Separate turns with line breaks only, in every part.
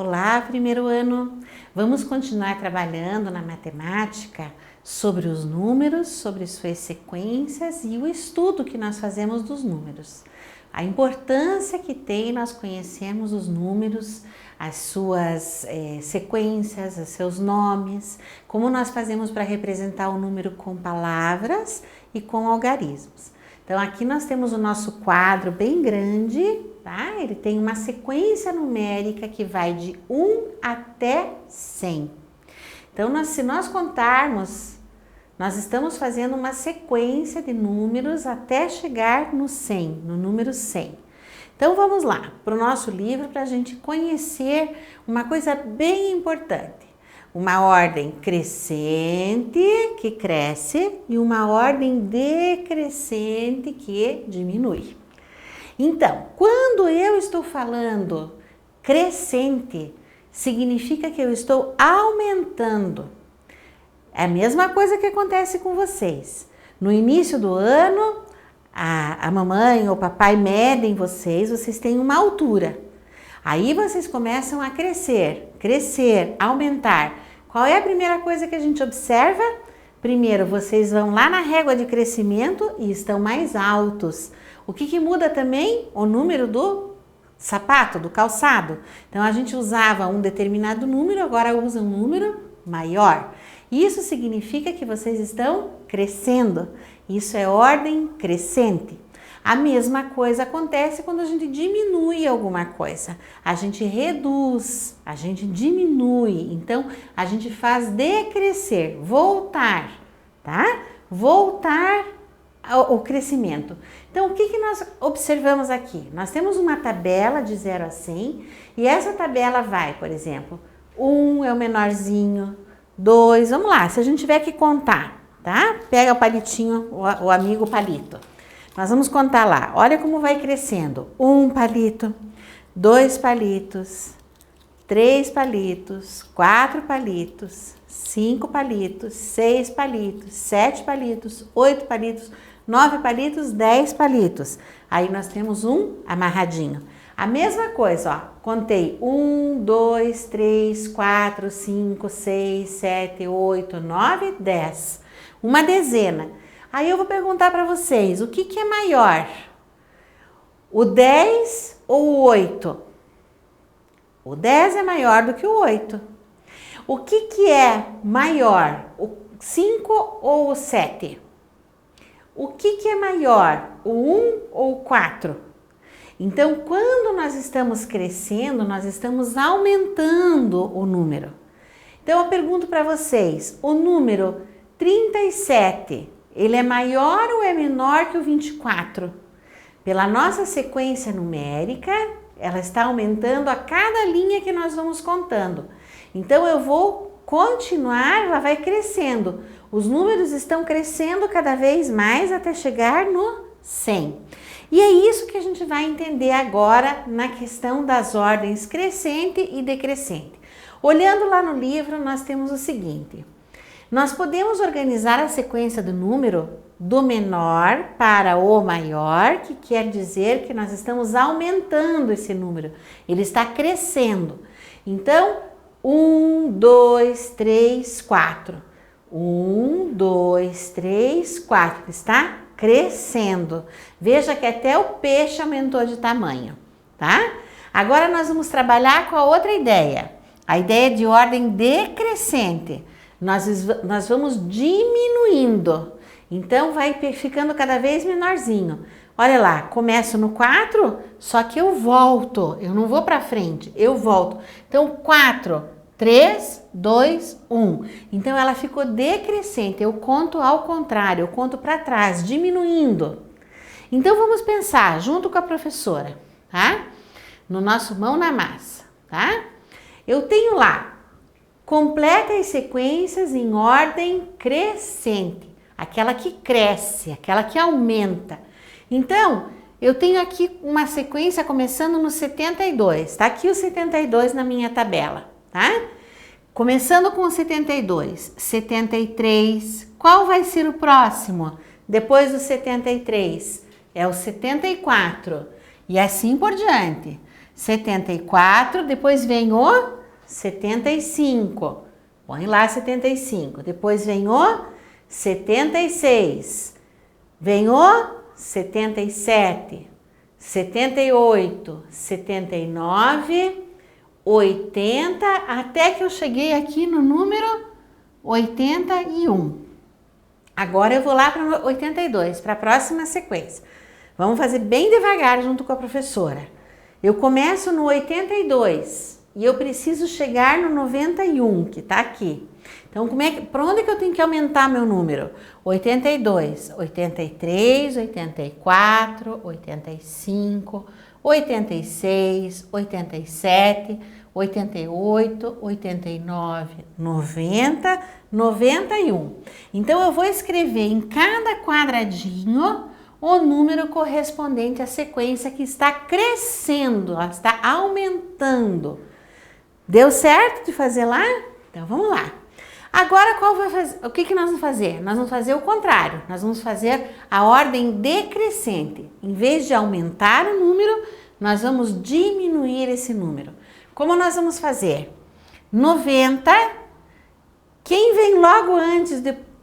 Olá, primeiro ano! Vamos continuar trabalhando na matemática sobre os números, sobre suas sequências e o estudo que nós fazemos dos números. A importância que tem nós conhecermos os números, as suas sequências, os seus nomes, como nós fazemos para representar o número com palavras e com algarismos. Então aqui nós temos o nosso quadro bem grande, tá? Ele tem uma sequência numérica que vai de 1 até 100. Então se nós contarmos, nós estamos fazendo uma sequência de números até chegar no 100, no número 100. Então vamos lá para o nosso livro para a gente conhecer uma coisa bem importante. Uma ordem crescente que cresce e uma ordem decrescente que diminui. Então, quando eu estou falando crescente, significa que eu estou aumentando. É a mesma coisa que acontece com vocês. No início do ano, a mamãe ou o papai medem vocês têm uma altura. Aí vocês começam a crescer, aumentar. Qual é a primeira coisa que a gente observa? Primeiro, vocês vão lá na régua de crescimento e estão mais altos. O que muda também? O número do sapato, do calçado. Então a gente usava um determinado número, agora usa um número maior. Isso significa que vocês estão crescendo. Isso é ordem crescente. A mesma coisa acontece quando a gente diminui alguma coisa. A gente reduz, a gente diminui. Então, a gente faz decrescer, voltar, tá? Voltar ao crescimento. Então, o que nós observamos aqui? Nós temos uma tabela de 0 a 100 e essa tabela vai, por exemplo, 1 é o menorzinho, 2, vamos lá, se a gente tiver que contar, tá? Pega o palitinho, o amigo palito. Nós vamos contar lá, olha como vai crescendo. 1 palito, 2 palitos, 3 palitos, 4 palitos, 5 palitos, 6 palitos, 7 palitos, 8 palitos, 9 palitos, 10 palitos. Aí nós temos um amarradinho. A mesma coisa, ó, contei 1, 2, 3, 4, 5, 6, 7, 8, 9, 10. Uma dezena. Aí eu vou perguntar para vocês, o que é maior? O 10 ou o 8? O 10 é maior do que o 8. O que é maior? O 5 ou o 7? O que é maior? O 1 ou o 4? Então, quando nós estamos crescendo, nós estamos aumentando o número. Então, eu pergunto para vocês, o número 37, ele é maior ou é menor que o 24? Pela nossa sequência numérica, ela está aumentando a cada linha que nós vamos contando. Então, eu vou continuar, ela vai crescendo. Os números estão crescendo cada vez mais até chegar no 100. E é isso que a gente vai entender agora na questão das ordens crescente e decrescente. Olhando lá no livro, nós temos o seguinte. Nós podemos organizar a sequência do número do menor para o maior, que quer dizer que nós estamos aumentando esse número. Ele está crescendo. Então, 1, 2, 3, 4. 1, 2, 3, 4. Está crescendo. Veja que até o peixe aumentou de tamanho, tá? Agora nós vamos trabalhar com a outra ideia. A ideia de ordem decrescente. Nós vamos diminuindo. Então vai ficando cada vez menorzinho. Olha lá, começo no 4, só que eu volto. Eu não vou para frente, eu volto. Então 4, 3, 2, 1. Então ela ficou decrescente. Eu conto ao contrário, eu conto para trás, diminuindo. Então vamos pensar junto com a professora, tá? No nosso mão na massa, tá? Eu tenho lá, completa as sequências em ordem crescente. Aquela que cresce, aquela que aumenta. Então, eu tenho aqui uma sequência começando no 72. Tá aqui o 72 na minha tabela, tá? Começando com o 72, 73. Qual vai ser o próximo? Depois do 73, é o 74. E assim por diante. 74, depois vem o 75. Põe lá 75. Depois vem o 76. Vem o 77, 78, 79, 80, até que eu cheguei aqui no número 81. Agora eu vou lá para 82, para a próxima sequência. Vamos fazer bem devagar junto com a professora. Eu começo no 82 e eu preciso chegar no 91, que está aqui. Então, por onde que eu tenho que aumentar meu número? 82, 83, 84, 85, 86, 87, 88, 89, 90, 91. Então, eu vou escrever em cada quadradinho o número correspondente à sequência que está crescendo, ela está aumentando. Deu certo de fazer lá? Então, vamos lá. Agora, o que nós vamos fazer? Nós vamos fazer o contrário. Nós vamos fazer a ordem decrescente. Em vez de aumentar o número, nós vamos diminuir esse número. Como nós vamos fazer? 90. Quem vem logo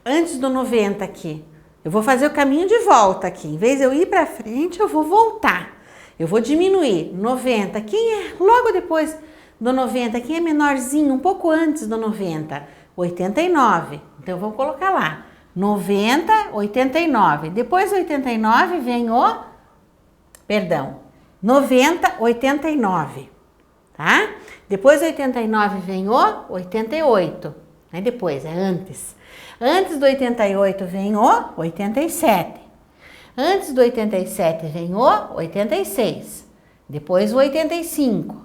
antes do 90 aqui? Eu vou fazer o caminho de volta aqui. Em vez de eu ir para frente, eu vou voltar. Eu vou diminuir. 90. Quem é logo depois do 90? Quem é menorzinho, um pouco antes do 90? 89. Então, eu vou colocar lá. 90, 89. Depois do 89 vem o... Perdão. 90, 89. Tá? Depois do 89 vem o 88. Aí depois, é antes. Antes do 88 vem o 87. Antes do 87 vem o 86. Depois o 85.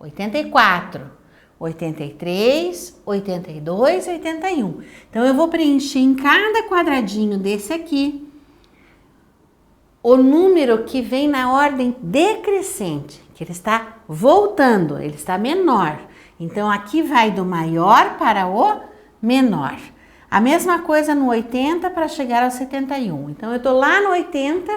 84. 83, 82, 81. Então, eu vou preencher em cada quadradinho desse aqui o número que vem na ordem decrescente, que ele está voltando, ele está menor. Então, aqui vai do maior para o menor. A mesma coisa no 80 para chegar ao 71. Então, eu estou lá no 80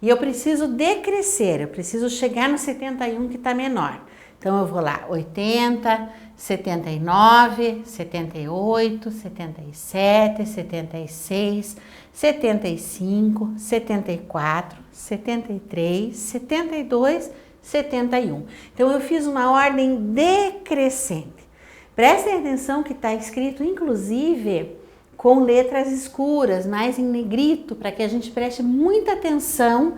e eu preciso decrescer, eu preciso chegar no 71 que está menor. Então, eu vou lá, 80, 79, 78, 77, 76, 75, 74, 73, 72, 71. Então, eu fiz uma ordem decrescente. Prestem atenção que está escrito, inclusive, com letras escuras, mais em negrito, para que a gente preste muita atenção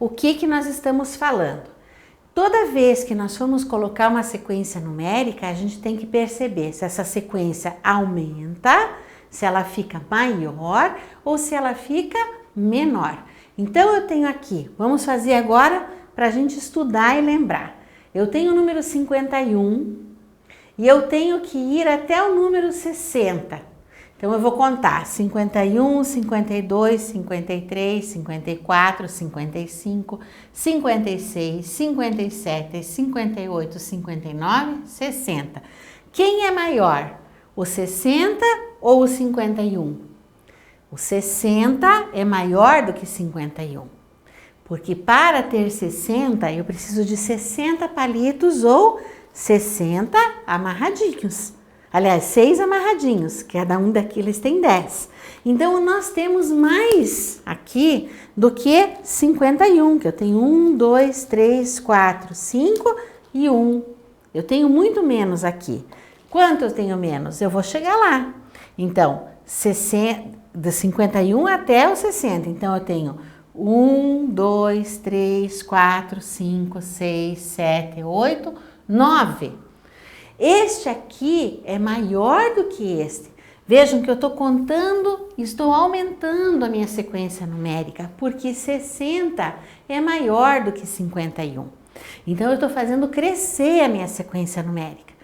o que nós estamos falando. Toda vez que nós formos colocar uma sequência numérica, a gente tem que perceber se essa sequência aumenta, se ela fica maior ou se ela fica menor. Então, eu tenho aqui, vamos fazer agora para a gente estudar e lembrar. Eu tenho o número 51 e eu tenho que ir até o número 60. Então, eu vou contar 51, 52, 53, 54, 55, 56, 57, 58, 59, 60. Quem é maior? O 60 ou o 51? O 60 é maior do que 51. Porque para ter 60, eu preciso de 60 palitos ou 60 amarradinhos. Aliás, 6 amarradinhos, cada um daqueles tem 10. Então, nós temos mais aqui do que 51, que eu tenho 1, 2, 3, 4, 5 e 1. Eu tenho muito menos aqui. Quanto eu tenho menos? Eu vou chegar lá. Então, de 51 até o 60. Então, eu tenho 1, 2, 3, 4, 5, 6, 7, 8, 9. Este aqui é maior do que este. Vejam que eu estou contando e estou aumentando a minha sequência numérica, porque 60 é maior do que 51. Então, eu estou fazendo crescer a minha sequência numérica.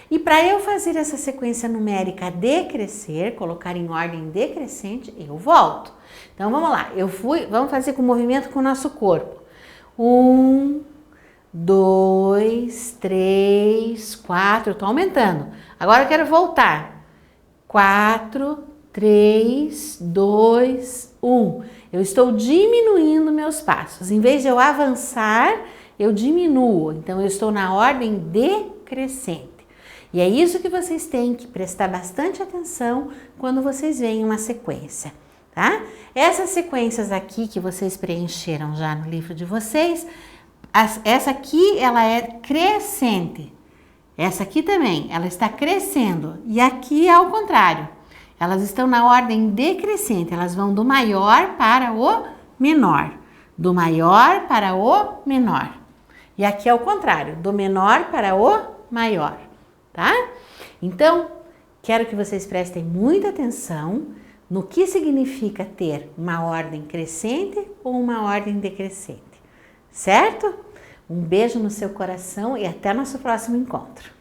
E para eu fazer essa sequência numérica decrescer, colocar em ordem decrescente, eu volto. Então, vamos lá. Vamos fazer com o movimento com o nosso corpo. 1, 2, 3, 4, eu estou aumentando. Agora eu quero voltar. 4, 3, 2, 1. Eu estou diminuindo meus passos. Em vez de eu avançar, eu diminuo. Então, eu estou na ordem decrescente. E é isso que vocês têm que prestar bastante atenção quando vocês veem uma sequência, tá? Essas sequências aqui que vocês preencheram já no livro de vocês, essa aqui, ela é crescente. Essa aqui também, ela está crescendo. E aqui é ao contrário. Elas estão na ordem decrescente. Elas vão do maior para o menor. Do maior para o menor. E aqui é o contrário. Do menor para o maior. Tá? Então, quero que vocês prestem muita atenção no que significa ter uma ordem crescente ou uma ordem decrescente. Certo? Um beijo no seu coração e até nosso próximo encontro.